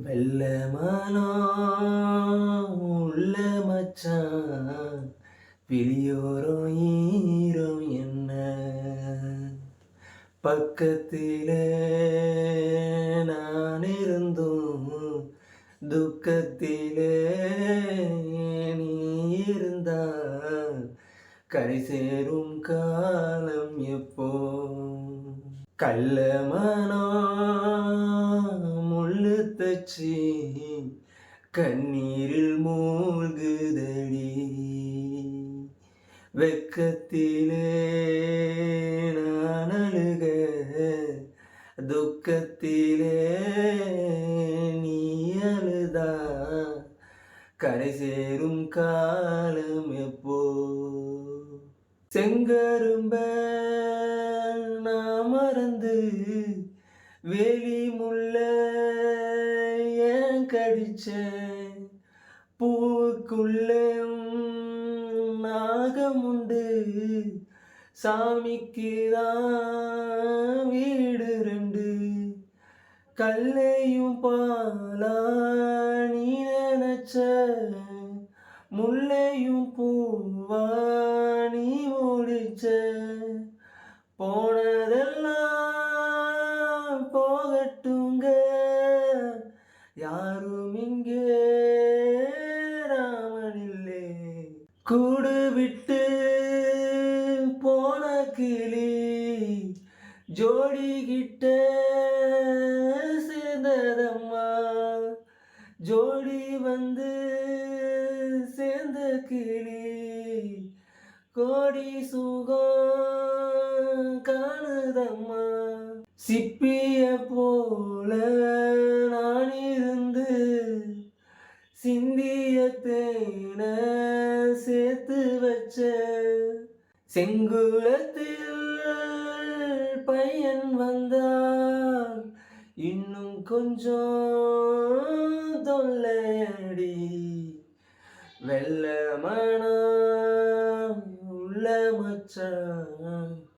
வெள்ளமானோ உள்ள மச்சான் விழியோரம் ஈரம் என்ன பக்கத்திலே நான் இருந்தும் துக்கத்திலே நீ இருந்தா கரை சேரும் காலம் எப்போ கள்ளமனோ முள்ளு தச்சி கண்ணீரில் மூழ்குதடி வெக்கத்திலே நான் அழுக துக்கத்திலே நீ அழுதா கரை சேரும் காலம் எப்போ செங்கரும்ப நான் மறந்து வேலி முள்ள ஏன் கடிச்ச பூவுக்குள்ளே நாகமுண்டு சாமிக்குதான் வீடு ரெண்டு கல்லையும் பாலா நீ நினைச்ச முல்லையும் பூவா நீ முடிச்ச போனதெல்லாம் போகட்டுங்க யாரும் இங்கே ராமனில்லே கூடு விட்டு போன கிளி ஜோடிகிட்ட சேர்ந்ததம்மா ஜோடி வந்து சேர்ந்த கிளி கோடி சுகம் காணுதம்மா சிப்பிய போல நான் இருந்து சிந்திய தேன சேர்த்து வச்ச செங்குளத்தில் பையன் வந்தால் இன்னும் கொஞ்சம் தொல்லையடி வெள்ளமனம் உள்ள மச்சான்